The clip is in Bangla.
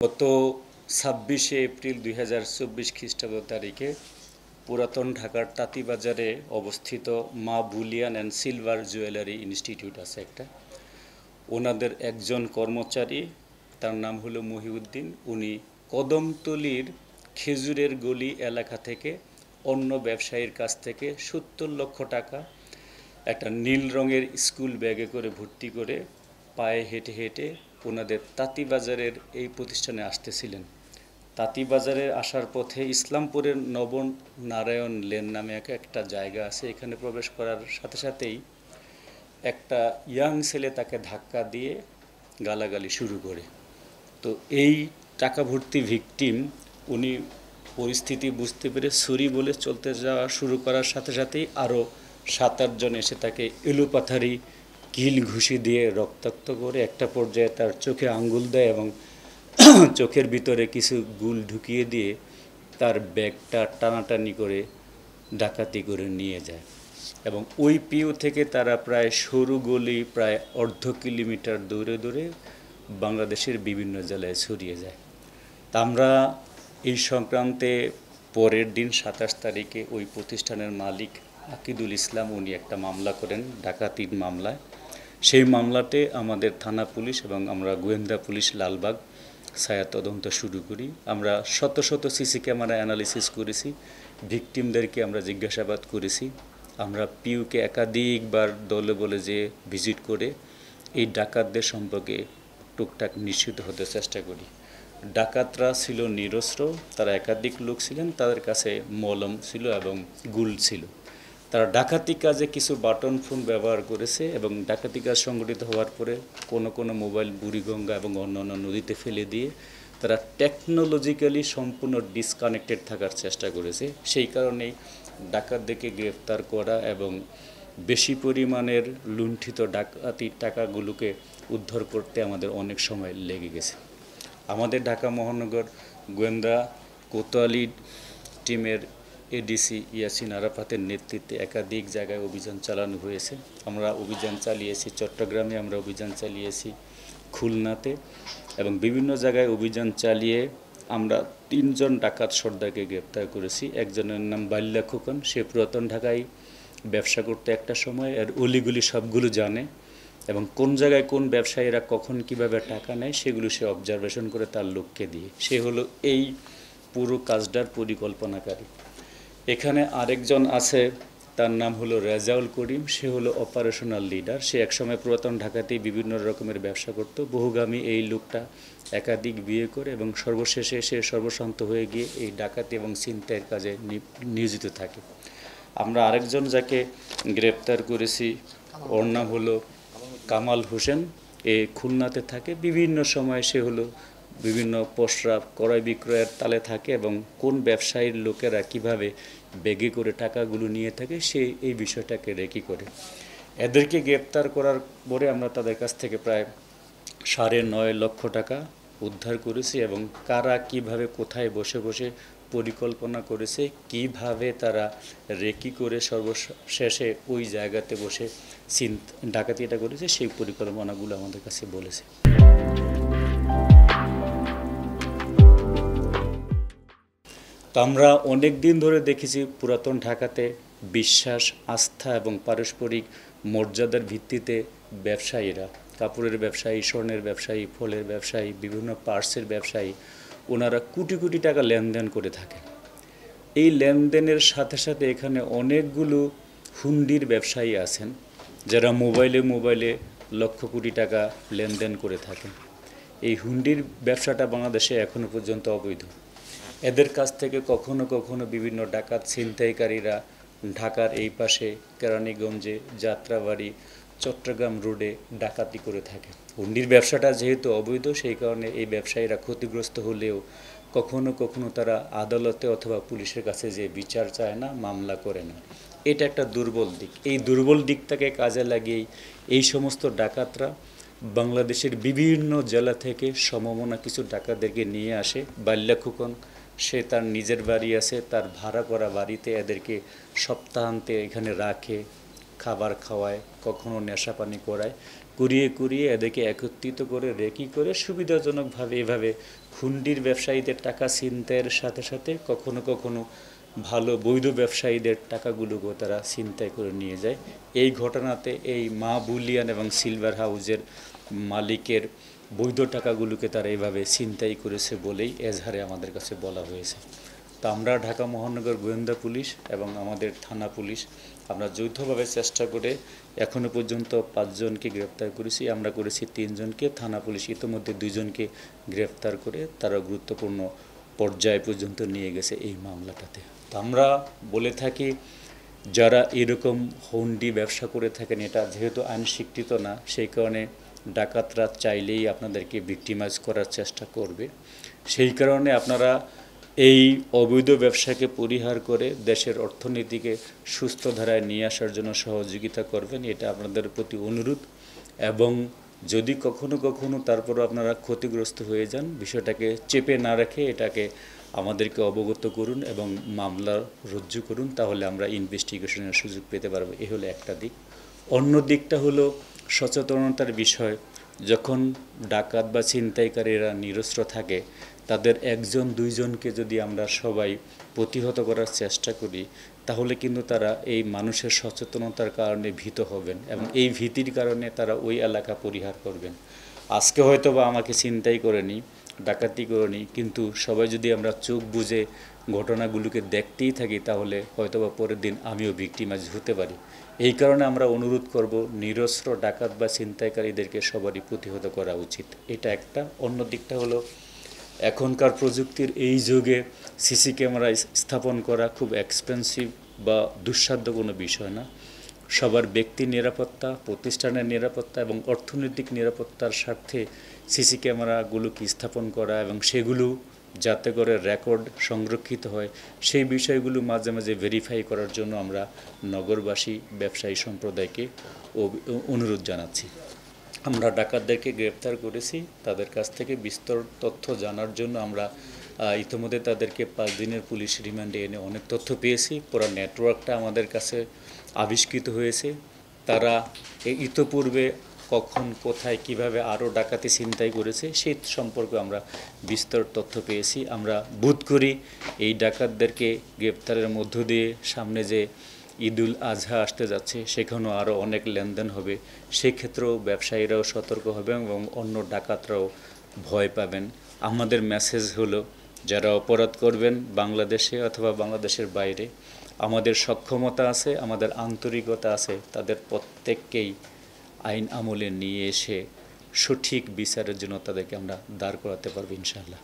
গত ২৬শে এপ্রিল ২০২৪ খ্রিস্টাব্দ তারিখে পুরাতন ঢাকার তাঁতীবাজারে অবস্থিত মা Boolean and silver jewellery institute আছে একটা। ওনাদের একজন কর্মচারী, তার নাম হলো মহিউদ্দিন, উনি কদমতলীর খেজুরের গলি এলাকা থেকে অন্য ব্যবসায়ীর কাছ থেকে ৭০ লক্ষ টাকা একটা নীল রঙের স্কুল ব্যাগে করে ভর্তি করে পায়ে হেঁটে হেঁটে ওনাদের তাঁতীবাজারের এই প্রতিষ্ঠানে আসতেছিলেন। তাঁতীবাজারে আসার পথে ইসলামপুরের নবনারায়ণ লেন নামে একটা জায়গা আছে, এখানে প্রবেশ করার সাথে সাথেই একটা ইয়াং ছেলে তাকে ধাক্কা দিয়ে গালাগালি শুরু করে। তো এই টাকা ভর্তি ভিকটিম উনি পরিস্থিতি বুঝতে পেরে সরি বলে চলতে যাওয়া শুরু করার সাথে সাথেই আরও ৭-৮ জন এসে তাকে এলোপাথারি কিল ঘুষি দিয়ে রক্তাক্ত করে একটা পর্যায়ে তার চোখে আঙ্গুল দেয় এবং চোখের ভিতরে কিছু গুল ঢুকিয়ে দিয়ে তার ব্যাগটা টানাটানি করে ডাকাতি করে নিয়ে যায়। এবং ওই পিউ থেকে তারা প্রায় সরু গলি প্রায় অর্ধ কিলোমিটার দূরে দূরে বাংলাদেশের বিভিন্ন জেলায় ছড়িয়ে যায়। তা আমরা এই সংক্রান্তে পরের দিন ২৭ তারিখে ওই প্রতিষ্ঠানের মালিক আকিদুল ইসলাম উনি একটা মামলা করেন, ডাকাতির মামলায়। সেই মামলাতে আমাদের থানা পুলিশ এবং আমরা গোয়েন্দা পুলিশ লালবাগ ছায়া তদন্ত শুরু করি। আমরা শত শত সিসি ক্যামেরা অ্যানালিসিস করেছি, ভিকটিমদেরকে আমরা জিজ্ঞাসাবাদ করেছি। আমরা পিউকে একাধিকবার দলে বলে যে ভিজিট করে এই ডাকাতদের সম্পর্কে টুকটাক নিশ্চিত হতে চেষ্টা করি। ডাকাতরা ছিল নিরস্ত্র, তারা একাধিক লোক ছিলেন, তাদের কাছে মলম ছিল এবং গুল ছিল। তারা ডাকাতি কাজে কিছু বাটন ফোন ব্যবহার করেছে এবং ডাকাতি কাজ সংগঠিত হওয়ার পরে কোনো মোবাইল বুড়িগঙ্গা এবং অন্যান্য নদীতে ফেলে দিয়ে তারা টেকনোলজিক্যালি সম্পূর্ণ ডিসকানেক্টেড থাকার চেষ্টা করেছে। সেই কারণেই ডাকাতদেরকে গ্রেফতার করা এবং বেশি পরিমাণের লুণ্ঠিত ডাকাতি টাকাগুলোকে উদ্ধার করতে আমাদের অনেক সময় লেগে গেছে। আমাদের ঢাকা মহানগর গোয়েন্দা কোতোয়ালি টিমের এডিসি ইয়াসিন আরাফাতের নেতৃত্বে একাধিক জায়গায় অভিযান চালানো হয়েছে। আমরা অভিযান চালিয়েছি চট্টগ্রামে, আমরা অভিযান চালিয়েছি খুলনাতে এবং বিভিন্ন জায়গায় অভিযান চালিয়ে আমরা ৩ জন ডাকাত সর্দারকে গ্রেপ্তার করেছি। একজনের নাম বাল্যা খোকন, সে পুরাতন ঢাকায় ব্যবসা করতে একটা সময়, আর অলিগুলি সবগুলো জানে এবং কোন জায়গায় কোন ব্যবসায়ীরা কখন কিভাবে টাকা নেয় সেগুলো সে অবজারভেশন করে তার লোককে দিয়ে। সে হলো এই পুরো কাজটার পরিকল্পনাকারী। এখানে আরেকজন আছে, তার নাম হলো রেজাউল করিম, সে হলো অপারেশনাল লিডার। সে একসময় পুরাতন ঢাকাতেই বিভিন্ন রকমের ব্যবসা করত। বহুগামী এই লোকটা একাধিক বিয়ে করে এবং সর্বশেষে সে সর্বশান্ত হয়ে গিয়ে এই ডাকাতি এবং ছিনতাইয়ের কাজে নিয়োজিত থাকে। আমরা আরেকজন যাকে গ্রেপ্তার করেছি, ওর নাম হলো কামাল হোসেন, এ খুলনাতে থাকে। বিভিন্ন সময় সে হলো বিভিন্ন পসরা ক্রয় বিক্রয়ের তালে থাকে এবং কোন ব্যবসায়ীর লোকেরা কিভাবে ব্যাগে করে টাকাগুলো নিয়ে থাকে সে এই বিষয়টাকে রেকি করে। এদেরকে গ্রেপ্তার করার পরে আমরা তাদের কাছ থেকে প্রায় ৯.৫ লক্ষ টাকা উদ্ধার করেছি এবং কারা কিভাবে কোথায় বসে বসে পরিকল্পনা করেছে, কিভাবে তারা রেকি করে সর্বশেষে ওই জায়গাতে বসে ডাকাতিটা করেছে সেই পরিকল্পনাগুলো আমাদের কাছে বলেছে। তো আমরা অনেক দিন ধরে দেখেছি পুরাতন ঢাকাতে বিশ্বাস, আস্থা এবং পারস্পরিক মর্যাদার ভিত্তিতে ব্যবসায়ীরা, কাপড়ের ব্যবসায়ী, স্বর্ণের ব্যবসায়ী, ফলের ব্যবসায়ী, বিভিন্ন পার্টসের ব্যবসায়ী, ওনারা কোটি কোটি টাকা লেনদেন করে থাকেন। এই লেনদেনের সাথে সাথে এখানে অনেকগুলো হুন্ডির ব্যবসায়ী আছেন যারা মোবাইলে লক্ষ কোটি টাকা লেনদেন করে থাকেন। এই হুন্ডির ব্যবসাটা বাংলাদেশে এখনও পর্যন্ত অবৈধ। এদের কাছ থেকে কখনো কখনো বিভিন্ন ডাকাত ছিনতাইকারীরা ঢাকার এই পাশে কেরানীগঞ্জে, যাত্রাবাড়ি, চট্টগ্রাম রোডে ডাকাতি করে থাকে। হুন্ডির ব্যবসাটা যেহেতু অবৈধ সেই কারণে এই ব্যবসায়ীরা ক্ষতিগ্রস্ত হলেও কখনো কখনো তারা আদালতে অথবা পুলিশের কাছে যে বিচার চায় না, মামলা করে না। এটা একটা দুর্বল দিক। এই দুর্বল দিকটাকে কাজে লাগিয়েই এই সমস্ত ডাকাতরা বাংলাদেশের বিভিন্ন জেলা থেকে সমমনা কিছু ডাকাতদেরকে নিয়ে আসে। বাল্যা খোকন, সে তার নিজের বাড়ি আছে, তার ভাড়া করা বাড়িতে এদেরকে সপ্তাহান্তে এখানে রাখে, খাবার খাওয়ায়, কখনো নেশাপানি করায়। কুড়িয়ে কুড়িয়ে এদেরকে একত্রিত করে রেকি করে সুবিধাজনকভাবে এভাবে হুন্ডির ব্যবসায়ীদের টাকা ছিনতাইয়ের সাথে সাথে কখনো কখনো ভালো বৈধ ব্যবসায়ীদের টাকাগুলোকেও তারা ছিনতাই করে নিয়ে যায়। এই ঘটনাতে এই মা বুলিয়ান এবং সিলভার হাউজের মালিকের বৈধ টাকাগুলোকে তারা এভাবে ছিনতাই করেছে বলেই এজাহারে আমাদের কাছে বলা হয়েছে। তো আমরা ঢাকা মহানগর গোয়েন্দা পুলিশ এবং আমাদের থানা পুলিশ আমরা যৌথভাবে চেষ্টা করে এখনো পর্যন্ত 5 জনকে গ্রেপ্তার করেছি। আমরা করেছি 3 জনকে, থানা পুলিশ ইতোমধ্যে 2 জনকে গ্রেপ্তার করে তারা গুরুত্বপূর্ণ পর্যায় পর্যন্ত নিয়ে গেছে এই মামলাটাতে। তো আমরা বলে থাকি যারা এরকম হুন্ডি ব্যবসা করে থাকেন, এটা যেহেতু আইন স্বীকৃত না, সেই কারণে ডাকাতরা চাইলেই আপনাদেরকে ভিক্টিমাইজ করার চেষ্টা করবে। সেই কারণে আপনারা এই অবৈধ ব্যবসাকে পরিহার করে দেশের অর্থনীতিকে সুস্থ ধারায় নিয়ে আসার জন্য সহযোগিতা করবেন, এটা আপনাদের প্রতি অনুরোধ। এবং যদি কখনো কখনো তারপরও আপনারা ক্ষতিগ্রস্ত হয়ে যান, বিষয়টাকে চেপে না রেখে এটাকে আমাদেরকে অবগত করুন এবং মামলা রুজু করুন, তাহলে আমরা ইনভেস্টিগেশনের সুযোগ পেতে পারবো। এই হলো একটা দিক। অন্য দিকটা হলো সচেতনতার বিষয়। যখন ডাকাত বা ছিনতাইকারীরা নিরস্ত্র থাকে, তাদের 1 জন 2 জনকে যদি আমরা সবাই প্রতিহত করার চেষ্টা করি, তাহলে কিন্তু তারা এই মানুষের সচেতনতার কারণে ভীত হবেন এবং এই ভীতির কারণে তারা ওই এলাকা পরিহার করবেন। আজকে হয়তো বা আমাকে ছিনতাই করেনি, ডাকাতি করেনি, কিন্তু সবাই যদি আমরা চোখ বুজে ঘটনাগুলোকে দেখতেই থাকি, তাহলে হয়তোবা পরের দিন আমিও ভিক্টিমাইজ হতে পারি। এই কারণে আমরা অনুরোধ করব, নিরস্ত্র ডাকাত বা ছিনতাইকারীদেরকে সবারই প্রতিহত করা উচিত। এটা একটা। অন্য দিকটা হলো এখনকার প্রযুক্তির এই যুগে সিসি ক্যামেরা স্থাপন করা খুব এক্সপেন্সিভ বা দুঃসাধ্য কোনো বিষয় না। সবার ব্যক্তি নিরাপত্তা, প্রতিষ্ঠানের নিরাপত্তা এবং অর্থনৈতিক নিরাপত্তার স্বার্থে সিসি ক্যামেরাগুলোকে স্থাপন করা এবং সেগুলো যাতে করে রেকর্ড সংরক্ষিত হয়, সেই বিষয়গুলো মাঝে মাঝে ভেরিফাই করার জন্য আমরা নগরবাসী ব্যবসায়ী সম্প্রদায়কে অনুরোধ জানাচ্ছি। আমরা ডাকাতদেরকে গ্রেপ্তার করেছি, তাদের কাছ থেকে বিস্তর তথ্য জানার জন্য আমরা ইতিমধ্যে তাদেরকে 5 দিনের পুলিশ রিমান্ডে এনে অনেক তথ্য পেয়েছি। পুরো নেটওয়ার্কটা আমাদের কাছে আবিষ্কৃত হয়েছে। তারা ইতোপূর্বে কখন, কোথায়, কিভাবে আরও ডাকাতি ছিনতাই করেছে সেই সম্পর্কে আমরা বিস্তর তথ্য পেয়েছি। আমরা বোধ করি এই ডাকাতদেরকে গ্রেপ্তারের মধ্য দিয়ে সামনে যে ঈদুল আজহা আসতে যাচ্ছে, সেখানেও আরও অনেক লেনদেন হবে। সেক্ষেত্রেও ব্যবসায়ীরাও সতর্ক হবেন এবং অন্য ডাকাতরাও ভয় পাবেন। আমাদের মেসেজ হলো, যারা অপরাধ করবেন বাংলাদেশে অথবা বাংলাদেশের বাইরে, আমাদের সক্ষমতা আছে, আমাদের আন্তরিকতা আছে, তাদের প্রত্যেককেই আইন আমলে নিয়ে এসে সঠিক বিচারের জন্য তাদেরকে আমরা দাঁড় করাতে পারবো ইনশাআল্লাহ।